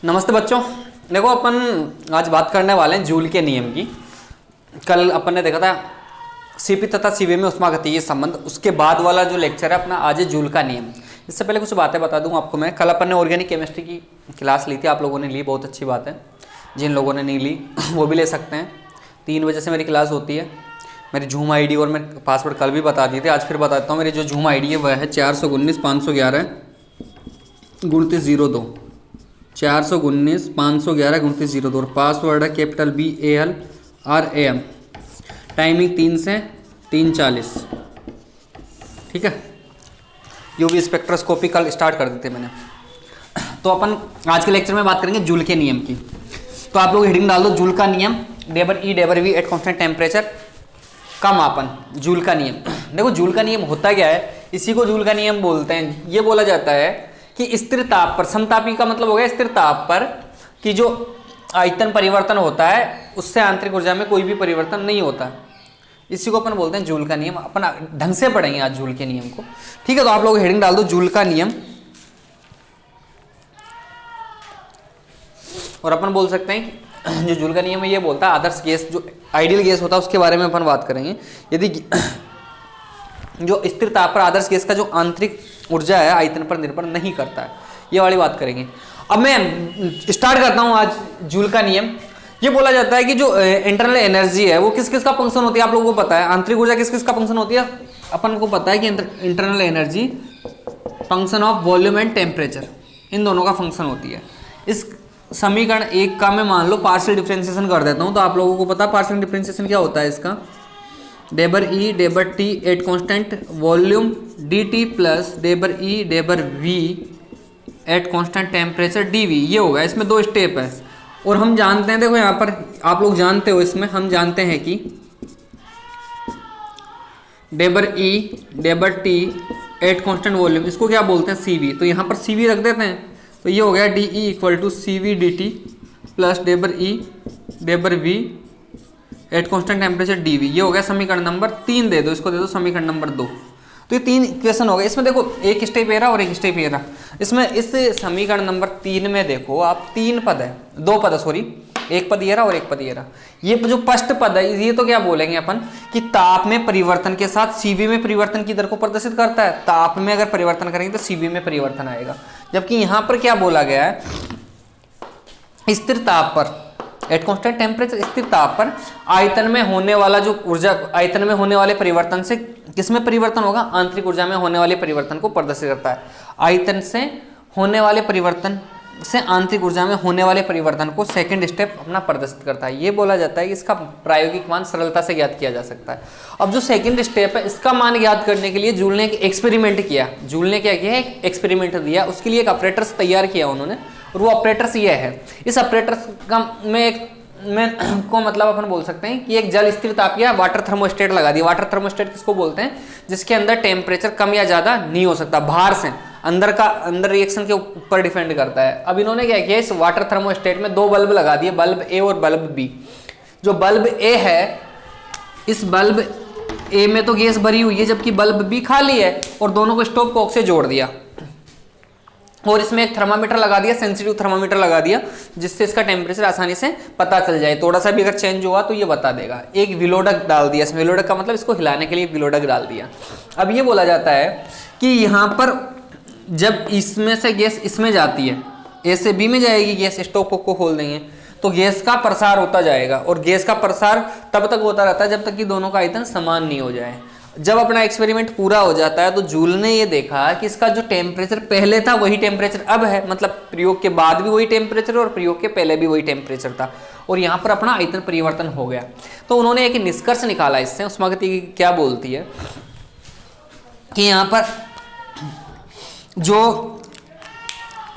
नमस्ते बच्चों। देखो अपन आज बात करने वाले हैं जूल के नियम की। कल अपन ने देखा था सीपी तथा सीवी में उष्मागतिकीय संबंध, उसके बाद वाला जो लेक्चर है अपना आज है जूल का नियम। इससे पहले कुछ बातें बता दूं आपको मैं। कल अपन ने ऑर्गेनिक केमिस्ट्री की क्लास ली थी, आप लोगों ने ली, बहुत अच्छी बात है। जिन लोगों ने नहीं ली वो भी ले सकते हैं। 3 बजे से मेरी क्लास होती है। मेरी जूम आईडी और मैं पासवर्ड कल भी बता दिए थे, आज फिर बता देता हूँ। मेरी जो जूम आईडी है वह है 419-511-2902 419-511-2902 और पासवर्ड है कैपिटल BALRAM। टाइमिंग 3 से 3:40। ठीक है। यूवी स्पेक्ट्रोस्कोपी कल स्टार्ट कर देते मैंने। तो अपन आज के लेक्चर में बात करेंगे जूल के नियम की। तो आप लोग हेडिंग डाल दो जूल का नियम, ΔE/ΔV एट कांस्टेंट टेम्परेचर का मापन। जूल का नियम, देखो जूल का नियम होता क्या है, इसी को जूल का नियम बोलते हैं। ये बोला जाता है कि स्थिर ताप पर, समतापी का मतलब हो गया स्थिर ताप पर कि जो आयतन परिवर्तन होता है उससे आंतरिक ऊर्जा में कोई भी परिवर्तन नहीं होता। इसी को अपन बोलते हैं जूल का नियम। अपन ढंग से पढ़ेंगे आज जूल के नियम को। ठीक है, तो आप लोग हेडिंग डाल दो जूल का नियम। और अपन बोल सकते हैं कि जो जूल का नियम है ये बोलता है आदर्श गैस, जो आइडियल गैस होता है उसके बारे में अपन बात करेंगे। यदि जो स्थिर ताप पर आदर्श गैस का जो आंतरिक ऊर्जा है आयतन पर निर्भर नहीं करता है, ये वाली बात करेंगे। अब मैं स्टार्ट करता हूं आज जूल का नियम। ये बोला जाता है कि जो इंटरनल एनर्जी है वो किस किस का फंक्शन होती है, आप लोगों को पता है। आंतरिक ऊर्जा किस किस का फंक्शन होती है, अपन को पता है कि internal energy function of volume and temperature, इन दोनों का फंक्शन होती है। इस समीकरण 1 का मैं मान लो पार्शियल डिफरेंशिएशन कर देता हूं, तो आप लोगों को पता है पार्शियल डिफरेंशिएशन क्या होता है इसका। ΔE/T eight constant volume dt plus ΔE/V at constant temperature dV, ये होगा। इसमें 2 स्टेप है और हम जानते हैं, देखो यहाँ पर आप लोग जानते हो, इसमें हम जानते हैं कि ΔE/T एट कांस्टेंट वॉल्यूम, इसको क्या बोलते हैं CV। तो यहाँ पर CV रख देते हैं, तो ये हो गया DE=CV/dt plus ΔE/V at constant temperature dV। ये हो गया समीकरण नंबर 3। दे दो इसको, दे दो समीकरण नंबर 2। तो ये 3 इक्वेशन हो गए। इसमें देखो एक स्टेप ये रहा और एक स्टेप ये रहा। इसमें इस समीकरण नंबर 3 में देखो आप 3 पद है, 2 पद है, सॉरी, एक पद ये रहा और एक पद ये रहा। ये जो फर्स्ट पद है ये तो क्या बोलेंगे अपन कि ताप में परिवर्तन के साथ CV में परिवर्तन की दर को प्रदर्शित करता है। ताप में अगर परिवर्तन करेंगे तो CV में परिवर्तन आएगा। जबकि यहाँ पर क्या बोला गया है, स्थिर ताप पर एट कांस्टेंट टेम्परेचर, स्थिर ताप पर आयतन में होने वाला जो ऊर्जा, आयतन में होने वाले परिवर्तन से किसमें परिवर्तन होगा, आंतरिक ऊर्जा में होने वाले परिवर्तन को प्रदर्शित करता है। आयतन से होने वाले परिवर्तन से आंतरिक ऊर्जा में होने वाले परिवर्तन को सेकंड स्टेप अपना प्रदर्शित करता है। ये बोला जाता है कि इसका प्रायोगिक मान सरलता से ज्ञात किया जा सकता है। अब जो सेकंड स्टेप है इसका मान ज्ञात करने के लिए जूल ने एक एक्सपेरिमेंट किया। जूल ने क्या किया, एक एक्सपेरिमेंट दिया, उसके लिए एक ऑपरेटर्स तैयार किया उन्होंने, और वो ऑपरेटर्स ये है। इस ऑपरेटर्स का में को मतलब अपन बोल सकते हैं कि एक जल स्थिर तापीय वाटर थर्मोस्टेट लगा दिया। वाटर थर्मोस्टेट किसको बोलते हैं, जिसके अंदर टेम्परेचर कम या ज्यादा नहीं हो सकता, बाहर से अंदर रिएक्शन के ऊपर डिपेंड करता है। अब इन्होंने क्या किया, इस वाटर थर्मोस्टेट में 2 बल्ब लगा दिए, बल्ब A और बल्ब B। जो बल्ब A है, इस बल्ब A में तो गैस भरी हुई है जबकि बल्ब B खाली है, और दोनों को स्टॉप कॉक से जोड़ दिया और इसमें एक थर्मामीटर लगा दिया, सेंसिटिव थर्मामीटर लगा दिया, जिससे इसका टेम्परेचर आसानी से पता चल जाए। थोड़ा सा भी अगर चेंज हुआ तो ये बता देगा। एक विलोडक डाल दिया, इसमें विलोडक का मतलब इसको हिलाने के लिए विलोडक डाल दिया। अब ये बोला जाता है कि यहाँ पर जब इसमें से गैस इसमें जाती है, A से B में जाएगी गैस, स्टॉप कॉक को खोल देंगे तो गैस का प्रसार होता जाएगा, और गैस का प्रसार तब तक होता रहता है जब तक कि दोनों का आयतन समान नहीं हो जाए। जब अपना एक्सपेरिमेंट पूरा हो जाता है तो जूल ने ये देखा कि इसका जो टेम्परेचर पहले था वही टेम्परेचर अब है, मतलब प्रयोग के बाद भी वही टेम्परेचर और प्रयोग के पहले भी वही टेम्परेचर था, और यहाँ पर अपना आयतन परिवर्तन हो गया। तो उन्होंने एक निष्कर्ष निकाला इससे, उष्मागतिकी क्या बोलती है कि यहाँ पर जो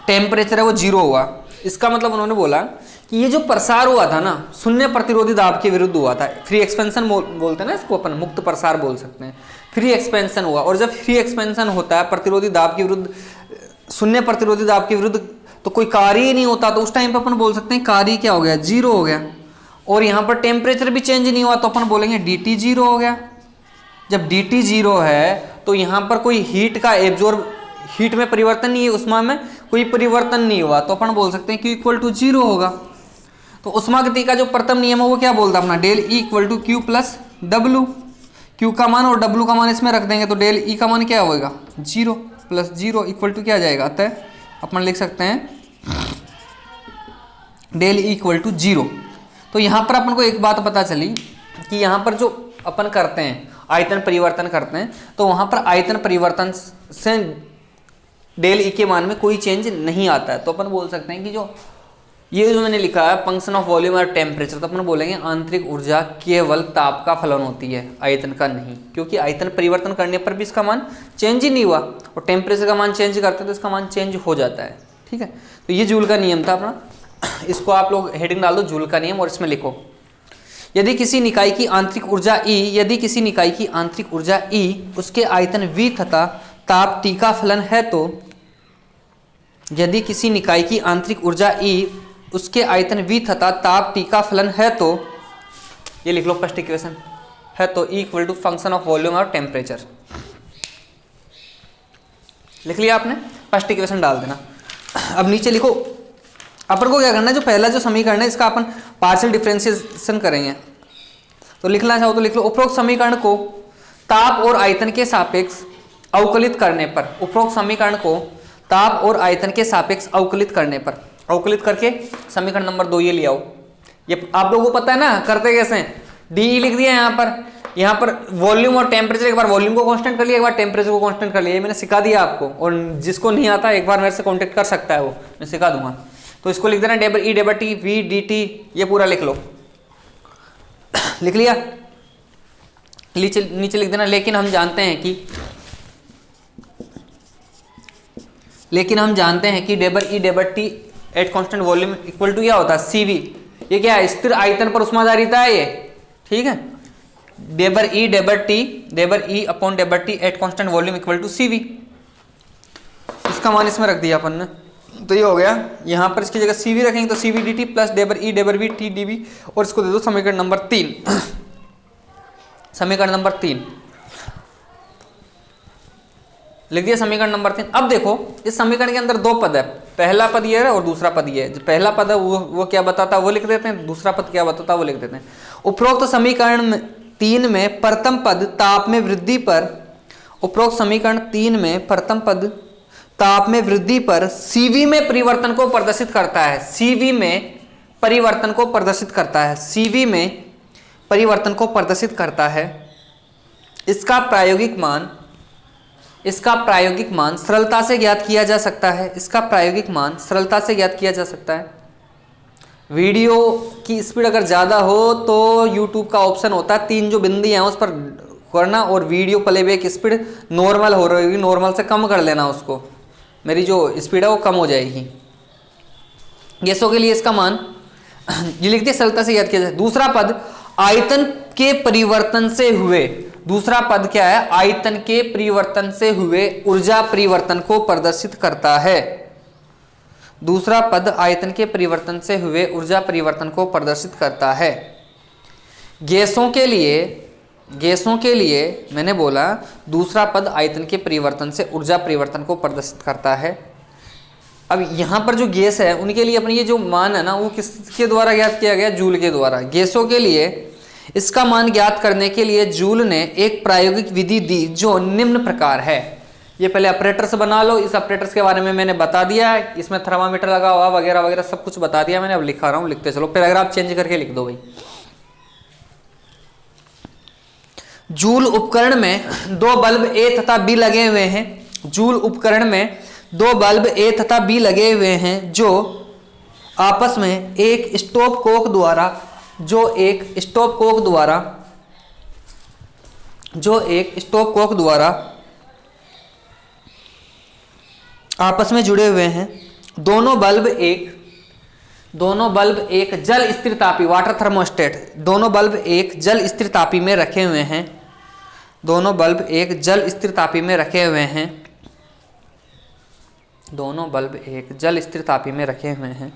टेम्परेचर है वो 0 हुआ। इसका मतलब उन्होंने बोला कि ये जो प्रसार हुआ था ना, शून्य प्रतिरोधी दाब के विरुद्ध हुआ था। फ्री एक्सपेंशन बोलते हैं ना इसको, अपन मुक्त प्रसार बोल सकते हैं। फ्री एक्सपेंशन हुआ, और जब फ्री एक्सपेंशन होता है प्रतिरोधी दाब के विरुद्ध, शून्य प्रतिरोधी दाब के विरुद्ध, तो कोई कार्य ही नहीं होता, तो उस टाइम पे अपन बोल सकते हैं कार्य क्या हो गया, 0 हो गया। और यहाँ पर टेम्परेचर भी चेंज नहीं हुआ तो अपन बोलेंगे dt 0 हो गया। जब dt 0 है तो यहाँ पर कोई हीट का एब्जॉर्ब हीट में परिवर्तन नहीं है, उष्मा में कोई परिवर्तन नहीं हुआ, तो अपन बोल सकते हैं Q इक्वल टू 0 होगा। तो उष्मागति का जो प्रथम नियम है वो क्या बोलता है अपना, del E equal to Q plus W। Q का मान और W का मान इसमें रख देंगे तो डेल E का मान क्या होगा, 0 प्लस 0 इक्वल टू क्या आ जाएगा, अतः अपन लिख सकते हैं डेल E इक्वल टू 0। तो यहाँ पर अपन को एक बात पता चली कि यहाँ पर जो अपन करते हैं आयतन परिवर्तन करते हैं, तो वहाँ पर आयतन परिवर्तन से डेल E के मान में कोई चेंज नहीं आता है। तो अपन बोल सकते हैं कि जो ये जो मैंने लिखा है फंक्शन ऑफ वॉल्यूम और टेम्परेचर, तो अपन बोलेंगे आंतरिक ऊर्जा केवल ताप का फलन होती है, आयतन का नहीं, क्योंकि आयतन परिवर्तन करने पर भी इसका मान चेंज ही नहीं हुआ, और टेम्परेचर का मान चेंज करते हैं तो इसका मान चेंज हो जाता है। ठीक है, तो ये जूल का नियम था अपना, इसको आप लोग हेडिंग डाल दो जूल का नियम और इसमें लिखो, यदि किसी निकाय की आंतरिक ऊर्जा E, यदि किसी निकाय की आंतरिक ऊर्जा E उसके आयतन V तथा ताप T का फलन है, तो यदि किसी निकाय की आंतरिक ऊर्जा E उसके आयतन V तथा ताप T का फलन है, तो ये लिख लो फर्स्ट इक्वेशन है, तो E equal to function of volume और टेम्परेचर। लिख लिया आपने, फर्स्ट इक्वेशन डाल देना। अब नीचे लिखो, अपन को क्या करना है, जो पहला जो समीकरण है इसका अपन पार्शियल डिफरेंशिएशन करेंगे। तो लिखना चाहो तो लिख लो, उपरोक्त समीकरण को ताप और आयतन के सापेक्ष अवकलित करने पर, उपरोक्त समीकरण को ताप और आयतन के सापेक्ष अवकलित करने पर, अवकलित करके समीकरण नंबर 2 ये ले आओ। ये आप लोगों को पता है ना करते कैसे, डी लिख दिया यहाँ पर वॉल्यूम और टेम्परेचर, एक बार वॉल्यूम को कांस्टेंट कर लिया, एक बार टेम्परेचर को कांस्टेंट कर लिया, ये मैंने सिखा दिया आपको, और जिसको नहीं आता एक बार मेरे से कॉन्टेक्ट कर सकता है, वो मैं सिखा दूंगा। तो इसको लिख देना डेबर ई डेबर टी वी डी टी, ये पूरा लिख लो। लिख लिया, नीचे लिख देना, लेकिन हम जानते हैं कि डेबर ई डेबर T at constant volume equal to क्या होता है, सीवी। ये क्या है, स्थिर आयतन पर उष्माधारिता है ये, ठीक है। डेबर ई अपॉन डेबर T at constant volume equal to CV, इसका मान इसमें रख दिया अपन ने, तो ये हो गया। यहाँ पर इसकी जगह सीवी रखेंगे तो सीवी डी टी प्लस डेबर ई डेबर वी टी डी वी, और इसको दे दो समीकरण नंबर 3। समीकरण नंबर 3 लिख दिया, समीकरण नंबर 3। अब देखो इस समीकरण के अंदर 2 पद है, पहला पद ये है और दूसरा पद ये है। जो पहला पद है वो क्या बताता है वो लिख देते हैं, दूसरा पद क्या बताता है वो लिख देते हैं। उपरोक्त समीकरण 3 में प्रथम पद ताप में वृद्धि पर, उपरोक्त समीकरण 3 में प्रथम पद ताप में वृद्धि पर सीवी में परिवर्तन को प्रदर्शित करता है, सीवी में परिवर्तन को प्रदर्शित करता है, सीवी में परिवर्तन को प्रदर्शित करता है। इसका प्रायोगिक मान सरलता से ज्ञात किया जा सकता है, इसका प्रायोगिक मान सरलता से ज्ञात किया जा सकता है। वीडियो की स्पीड अगर ज़्यादा हो तो YouTube का ऑप्शन होता है 3 जो बिंदी हैं उस पर करना, और वीडियो प्लेबैक स्पीड नॉर्मल हो रही होगी, नॉर्मल से कम कर लेना उसको, मेरी जो स्पीड है वो कम हो जाएगी। गैसों के लिए इसका मान ये लिख दिया, सरलता से याद किया जाए। दूसरा पद आयतन के परिवर्तन से हुए, दूसरा पद क्या है, आयतन के परिवर्तन से हुए ऊर्जा परिवर्तन को प्रदर्शित करता है। दूसरा पद आयतन के परिवर्तन से हुए ऊर्जा परिवर्तन को प्रदर्शित करता है। गैसों के लिए मैंने बोला दूसरा पद आयतन के परिवर्तन से ऊर्जा परिवर्तन को प्रदर्शित करता है। अब यहाँ पर जो गैस है उनके लिए अपनी ये जो मान है ना वो किसके द्वारा ज्ञात किया गया, जूल के द्वारा। गैसों के लिए इसका मान ज्ञात करने के लिए जूल ने एक प्रायोगिक विधि दी जो निम्न प्रकार है। ये पहले ऑपरेटर्स बना लो, इस ऑपरेटर्स के बारे में मैंने बता दिया है, इसमें थर्मामीटर लगा हुआ वगैरह वगैरह सब कुछ बता दिया मैंने, अब लिखा रहा हूँ, लिखते चलो। फिर अगर आप चेंज करके लिख दो भाई। जूल उपकरण में 2 बल्ब ए तथा बी लगे हुए हैं, जूल उपकरण में 2 बल्ब ए तथा बी लगे हुए हैं जो आपस में एक स्टॉप कोक द्वारा आपस में जुड़े हुए हैं। दोनों बल्ब एक जल स्थिर तापी वाटर थर्मोस्टेट, दोनों बल्ब एक जल स्थिर तापी में रखे हुए हैं, दोनों बल्ब एक जल स्थिर तापी में रखे हुए हैं, दोनों बल्ब एक जल स्थिर तापी में रखे हुए हैं।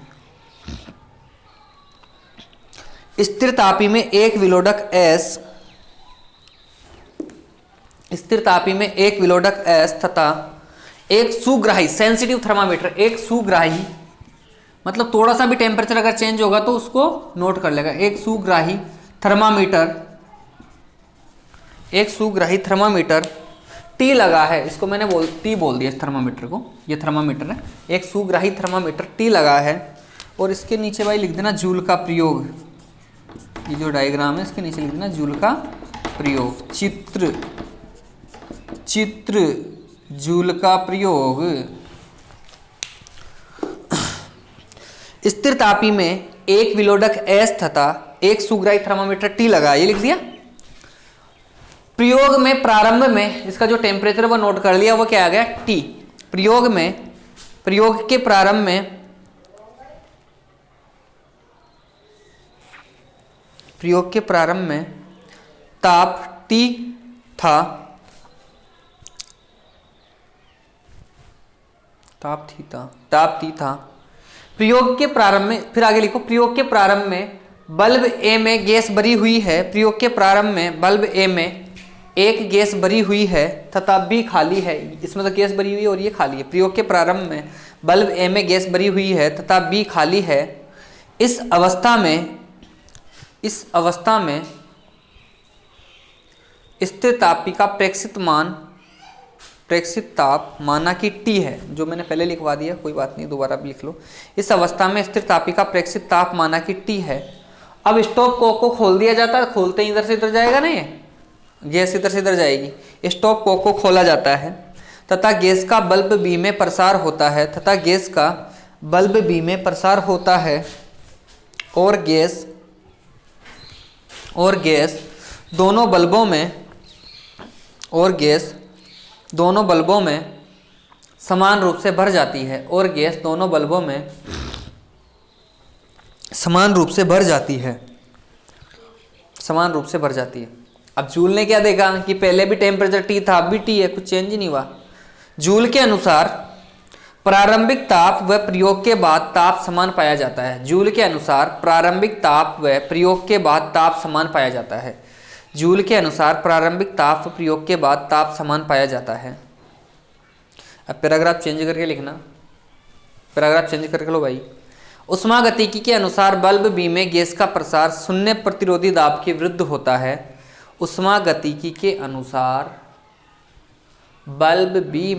स्थिर तापी में एक विलोडक एस, स्थिर तापी में एक विलोडक एस तथा एक सुग्राही सेंसिटिव थर्मामीटर, एक सुग्राही मतलब थोड़ा सा भी टेम्परेचर अगर चेंज होगा तो उसको नोट कर लेगा। एक सुग्राही थर्मामीटर, एक सुग्राही थर्मामीटर टी लगा है, इसको मैंने टी बोल दिया इस थर्मामीटर को, ये थर्मामीटर है। एक सुग्राही थर्मामीटर टी लगा है और इसके नीचे भाई लिख देना जूल का प्रयोग। ये जो डायग्राम है इसके नीचे लिख देना जूल का प्रयोग। चित्र जूल का प्रयोग। स्थिर तापी में एक विलोडक एस तथा एक सुग्राही थर्मामीटर टी लगा, ये लिख दिया। प्रयोग में प्रारंभ में इसका जो टेम्परेचर वो नोट कर लिया, वो क्या आ गया टी। प्रयोग के प्रारंभ में, प्रयोग के प्रारंभ में ताप टी था, ताप टी था। प्रयोग के प्रारंभ में, फिर आगे लिखो, प्रयोग के प्रारंभ में बल्ब ए में गैस भरी हुई है। प्रयोग के प्रारंभ में बल्ब ए में एक गैस भरी हुई है तथा बी खाली है। इसमें तो गैस भरी हुई है और ये खाली है। प्रयोग के प्रारंभ में बल्ब ए में गैस भरी हुई है तथा बी खाली है। इस अवस्था में स्थिर तापी का प्रेक्षित ताप माना कि टी है, जो मैंने पहले लिखवा दिया, कोई बात नहीं, दोबारा भी लिख लो। इस अवस्था में स्थिर तापी का प्रेक्षित ताप माना कि टी है। अब स्टॉप कॉक को खोल दिया जाता है, खोलते ही इधर से इधर जाएगा ना, ये गैस इधर से इधर जाएगी। स्टॉप कॉक को खोला जाता है तथा गैस का बल्ब बी में प्रसार होता है, और गैस दोनों बल्बों में समान रूप से भर जाती है, समान रूप से भर जाती है। अब जूल ने क्या देखा कि पहले भी टेम्परेचर टी था, अब भी टी है, कुछ चेंज ही नहीं हुआ। जूल के अनुसार प्रारंभिक ताप व प्रयोग के बाद ताप समान पाया जाता है। जूल के अनुसार प्रारंभिक ताप व प्रयोग के बाद ताप समान पाया जाता है। जूल के अनुसार प्रारंभिक ताप व प्रयोग के बाद ताप समान पाया जाता है। अब पैराग्राफ चेंज करके लिखना, पैराग्राफ चेंज करके लो भाई। उष्मागतिकी के अनुसार बल्ब बी में गैस का प्रसार शून्य प्रतिरोधी दाब के विरुद्ध होता है। उष्मागतिकी के अनुसार बल्ब बी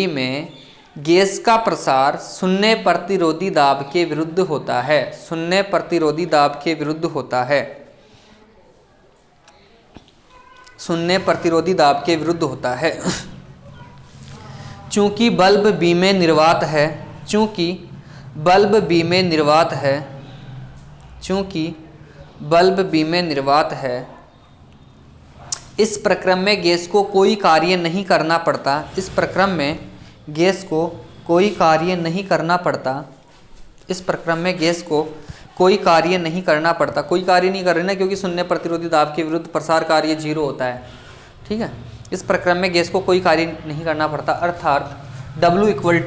में गैस का प्रसार शून्य प्रतिरोधी दाब के विरुद्ध होता है, चूंकि बल्ब बी में निर्वात है, इस प्रक्रम में गैस को कोई कार्य नहीं करना पड़ता। कोई कार्य नहीं करना कर रहे ना, क्योंकि शून्य प्रतिरोधी दाब के विरुद्ध प्रसार कार्य 0 होता है। ठीक है, इस प्रक्रम में गैस को कोई कार्य नहीं करना पड़ता, अर्थात W इक्वल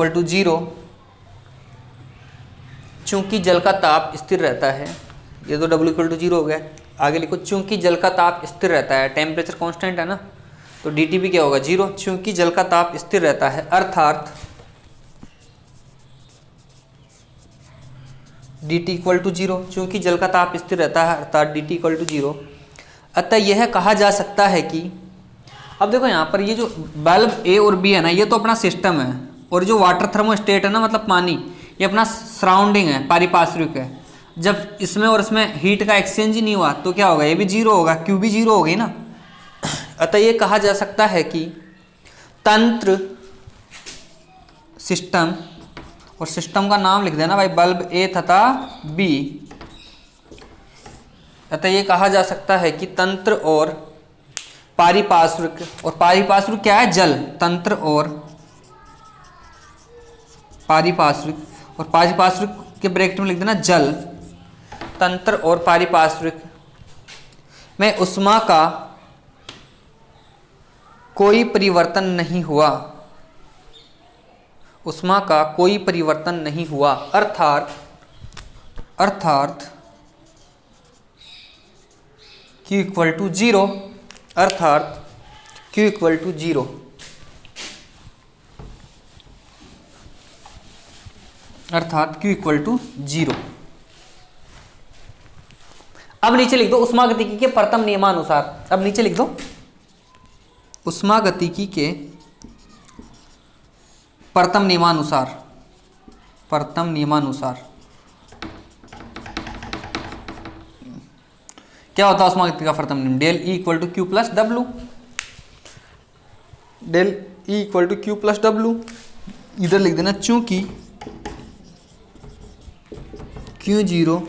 टू 0। चूंकि जल का ताप स्थिर रहता है, ये तो W इक्वल टू 0 हो गया। आगे लिखो, चूंकि जल का ताप स्थिर रहता है, टेम्परेचर कांस्टेंट है ना, तो dt भी क्या होगा 0। चूंकि जल का ताप स्थिर रहता है, अर्थात dt इक्वल टू 0। चूंकि जल का ताप स्थिर रहता है, अर्थात dt इक्वल टू 0। अतः यह कहा जा सकता है कि, अब देखो यहाँ पर ये जो बल्ब A और B है ना, ये तो अपना सिस्टम है, और जो वाटर थर्मोस्टेट है ना, मतलब पानी, ये अपना सराउंडिंग है, पारिपार्श्विक है। जब इसमें और इसमें हीट का एक्सचेंज ही नहीं हुआ तो क्या होगा, ये भी 0 होगा, Q भी 0 होगी ना। अतः ये कहा जा सकता है कि तंत्र, सिस्टम, और सिस्टम का नाम लिख देना भाई, बल्ब A तथा B। अतः ये कहा जा सकता है कि तंत्र और पारिपार्श्विक, और पारिपार्श्विक क्या है, जल, तंत्र और पारिपार्श्विक, और पारिपार्श्विक के ब्रैकेट में लिख देना जल। तंत्र और पारिपार्श्विक में ऊष्मा का कोई परिवर्तन नहीं हुआ, अर्थात Q इक्वल टू 0, अर्थात Q इक्वल टू 0, अर्थात Q इक्वल टू 0। अब नीचे लिख दो ऊष्मागतिकी के प्रथम नियमानुसार। अब नीचे लिख दो ऊष्मागतिकी के प्रथम नियमानुसार, प्रथम नियमानुसार क्या होता है ऊष्मागतिकी का प्रथम नियम? Del E equal to Q plus W, del E equal to Q plus W. इधर लिख देना चूंकि क्यू 0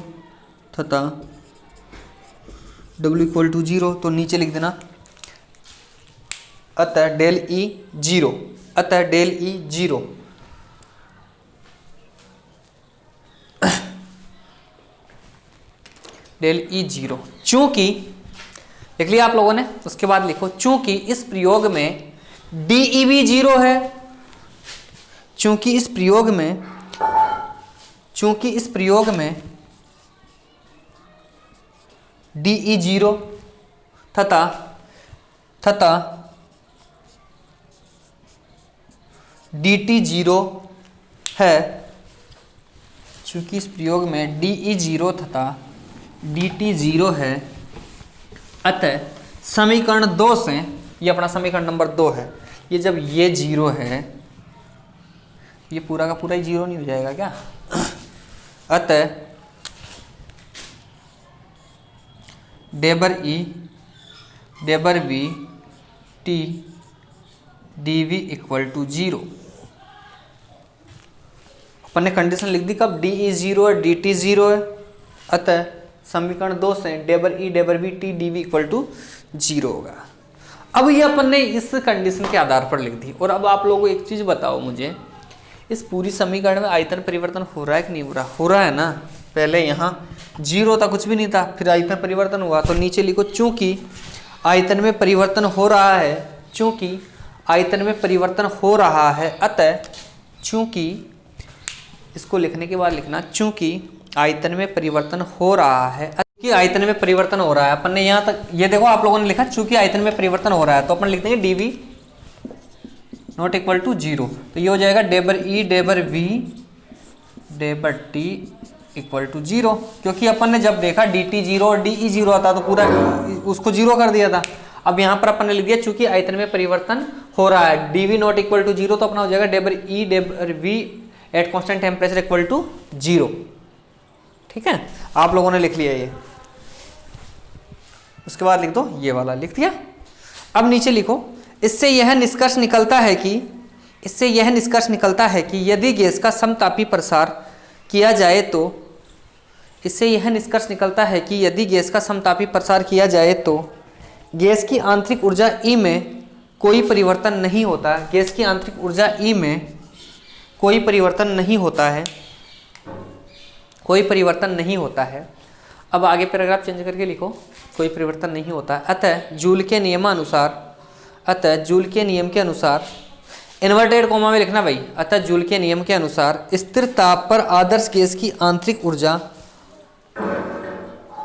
तथा W इक्वल टू 0, तो नीचे लिख देना अतः डेल ई 0, अतः डेल ई 0 डेल ई 0, चूंकि लिख लिया आप लोगों ने। उसके बाद लिखो चूंकि इस प्रयोग में डीई भी 0 है, चूंकि इस प्रयोग में, चूंकि इस प्रयोग में डीई 0 तथा dt 0 है, चूंकि इस प्रयोग में डीई 0 तथा dt 0 है, अतः समीकरण 2 से, ये अपना समीकरण नंबर 2 है, ये जब ये 0 है, ये पूरा का पूरा ही 0 नहीं हो जाएगा क्या? अतः डेबर ई डेबर V T D V equal to 0। अपन ने कंडीशन लिख दी कब? डी ई 0 है, डी टी 0 है, अतः समीकरण 2 से डेबर ई डेबर V T D V equal to 0 होगा। अब ये अपन ने इस कंडीशन के आधार पर लिख दी। और अब आप लोगों को एक चीज़ बताओ मुझे, इस पूरी समीकरण में आयतन परिवर्तन हो रहा है कि नहीं हो रहा? हो रहा है ना। पहले यहाँ 0 था, कुछ भी नहीं था, फिर आयतन परिवर्तन हुआ, तो नीचे लिखो चूंकि आयतन में परिवर्तन हो रहा है, चूंकि आयतन में परिवर्तन हो रहा है, अतः चूंकि, इसको लिखने के बाद लिखना चूंकि आयतन में परिवर्तन हो रहा है, कि आयतन में परिवर्तन हो रहा है। अपन ने यहाँ तक ये देखो आप लोगों ने लिखा चूंकि आयतन में परिवर्तन हो रहा है, तो अपन लिख देंगे dv नॉट इक्वल टू 0, तो ये हो जाएगा डेबर ई डेबर वी डेबर टी इक्वल टू 0, क्योंकि अपन ने जब देखा dt 0 और de 0 आता तो पूरा उसको 0 कर दिया था। अब यहाँ पर अपन ने लिख दिया चूंकि आयतन में परिवर्तन हो रहा है, dv नॉट इक्वल टू 0, तो अपना हो जाएगा डेबर ई डेबर V at constant temperature equal to 0। ठीक है, आप लोगों ने लिख लिया ये। उसके बाद लिख दो ये वाला, लिख दिया। अब नीचे लिखो इससे यह निष्कर्ष निकलता है कि, इससे यह निष्कर्ष निकलता है कि यदि गैस का समतापी प्रसार किया जाए तो, इससे यह निष्कर्ष निकलता है कि यदि गैस का समतापी प्रसार किया जाए तो गैस की आंतरिक ऊर्जा E में कोई परिवर्तन नहीं होता। गैस की आंतरिक ऊर्जा E में कोई परिवर्तन नहीं होता है, कोई परिवर्तन नहीं होता है। अब आगे पैराग्राफ चेंज करके लिखो कोई परिवर्तन नहीं होता। अतः जूल के नियमानुसार, अतः जूल के नियम के अनुसार, इन्वर्टेड कोमा में लिखना भाई, अतः जूल के नियम के अनुसार स्थिर ताप पर आदर्श गैस की आंतरिक ऊर्जा,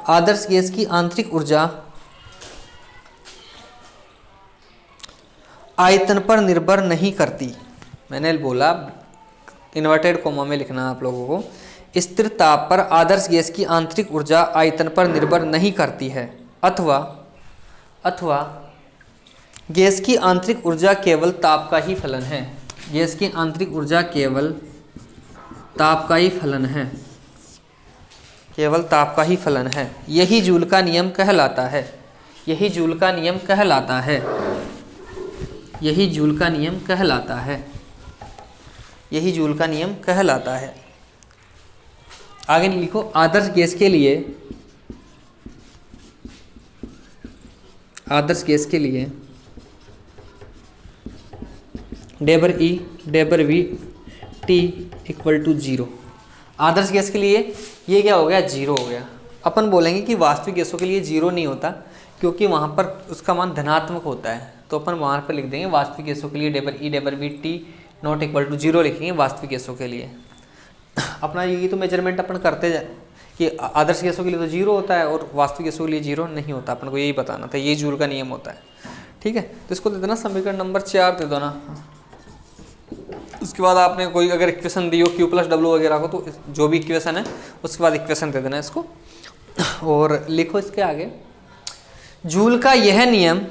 आदर्श गैस की आंतरिक ऊर्जा आयतन पर निर्भर नहीं करती। मैंने बोला इन्वर्टेड कोमा में लिखना आप लोगों को, स्थिर ताप पर आदर्श गैस की आंतरिक ऊर्जा आयतन पर निर्भर नहीं करती है, अथवा गैस की आंतरिक ऊर्जा केवल ताप का ही फलन है। गैस की आंतरिक ऊर्जा केवल ताप का ही फलन है, केवल ताप का ही फलन है। यही जूल का नियम कहलाता है, यही जूल का नियम कहलाता है, यही जूल का नियम कहलाता है, यही जूल का नियम कहलाता है। आगे लिखो आदर्श गैस के लिए, आदर्श गैस के लिए डेबर ई डेबर वी टी इक्वल टू 0। आदर्श गैस के लिए ये क्या हो गया? 0 हो गया। अपन बोलेंगे कि वास्तविक गैसों के लिए 0 नहीं होता, क्योंकि वहाँ पर उसका मान धनात्मक होता है, तो अपन वहाँ पर लिख देंगे वास्तविक गैसों के लिए डेबर ई डेबर V T not equal to 0 लिखेंगे वास्तविक गैसों के लिए। अपना ये तो मेजरमेंट अपन करते जाए कि आदर्श गैसों के लिए तो 0 होता है और वास्तविक गैसों के लिए 0 नहीं होता। अपन को यही बताना था, ये जूल का नियम होता है। ठीक है, तो इसको दे देना समीकरण नंबर 4 दे दो ना। उसके बाद आपने कोई अगर इक्वेशन दी हो Q+W वगैरह को, तो जो भी इक्वेशन है उसके बाद इक्वेशन दे देना इसको और लिखो इसके आगे। जूल का यह नियम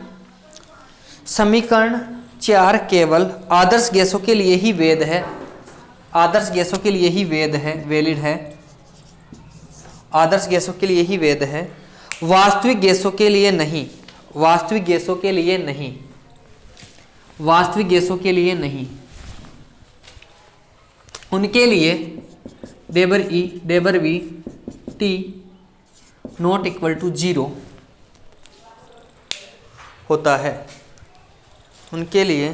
समीकरण 4 केवल आदर्श गैसों के लिए ही वैध है, आदर्श गैसों के लिए ही वैध है, वैलिड है, आदर्श गैसों के लिए ही वैध है, वास्तविक गैसों के लिए नहीं, वास्तविक गैसों के लिए नहीं, वास्तविक गैसों के लिए नहीं, उनके लिए डेबर ई डेबर V T not equal to 0 होता है, उनके लिए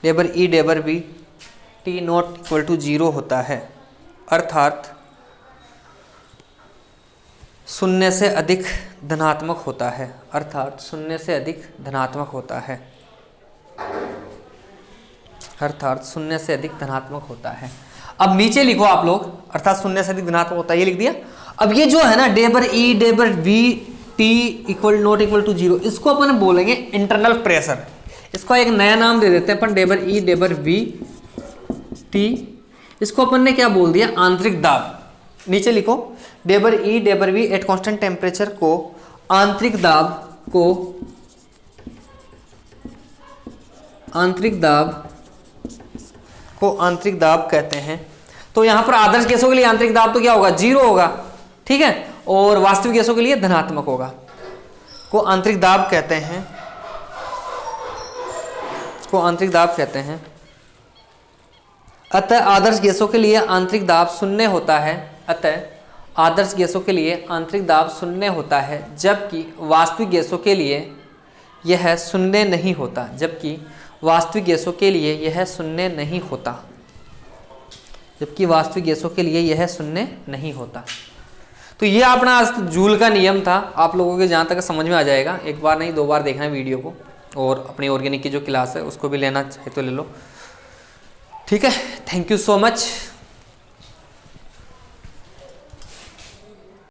डेबर ई डेबर V T not equal to 0 होता है, अर्थात 0 से अधिक धनात्मक होता है, अर्थात 0 से अधिक धनात्मक होता है, अर्थात 0 से अधिक धनात्मक होता है। अब नीचे लिखो आप लोग, अर्थात 0 से अधिक धनात्मक होता है, ये लिख दिया। अब ये जो है ना डेबर ई डेबर V T equal not equal to 0, इसको अपन बोलेंगे इंटरनल प्रेशर। इसको एक नया नाम दे देते हैं अपन, डेबर ई डेबर वी टी, इसको अपन ने क्या बोल दिया, आंतरिक दाब। नीचे लिखो डेबर ई डेबर वी एट कांस्टेंट टेम्परेचर को आंतरिक दाब को, आंतरिक दाब को आंतरिक दाब कहते हैं। तो यहां पर आदर्श गैसों के लिए आंतरिक दाब तो क्या होगा, 0 होगा, ठीक है, और वास्तविक गैसों के लिए धनात्मक होगा, को आंतरिक दाब कहते हैं, को आंतरिक दाब कहते हैं। अतः आदर्श गैसों के लिए आंतरिक दाब 0 होता है, अतः आदर्श गैसों के लिए आंतरिक दाब 0 होता है, जबकि वास्तविक गैसों के लिए यह 0 नहीं होता, जबकि वास्तविक गैसों के लिए यह 0 नहीं होता, जबकि वास्तविक गैसों के लिए यह 0 नहीं होता। तो ये अपना आज जूल का नियम था, आप लोगों के जहाँ तक समझ में आ जाएगा। एक बार नहीं 2 बार देखना है वीडियो को, और अपनी ऑर्गेनिक की जो क्लास है उसको भी लेना चाहे तो ले लो। ठीक है, थैंक यू सो मच।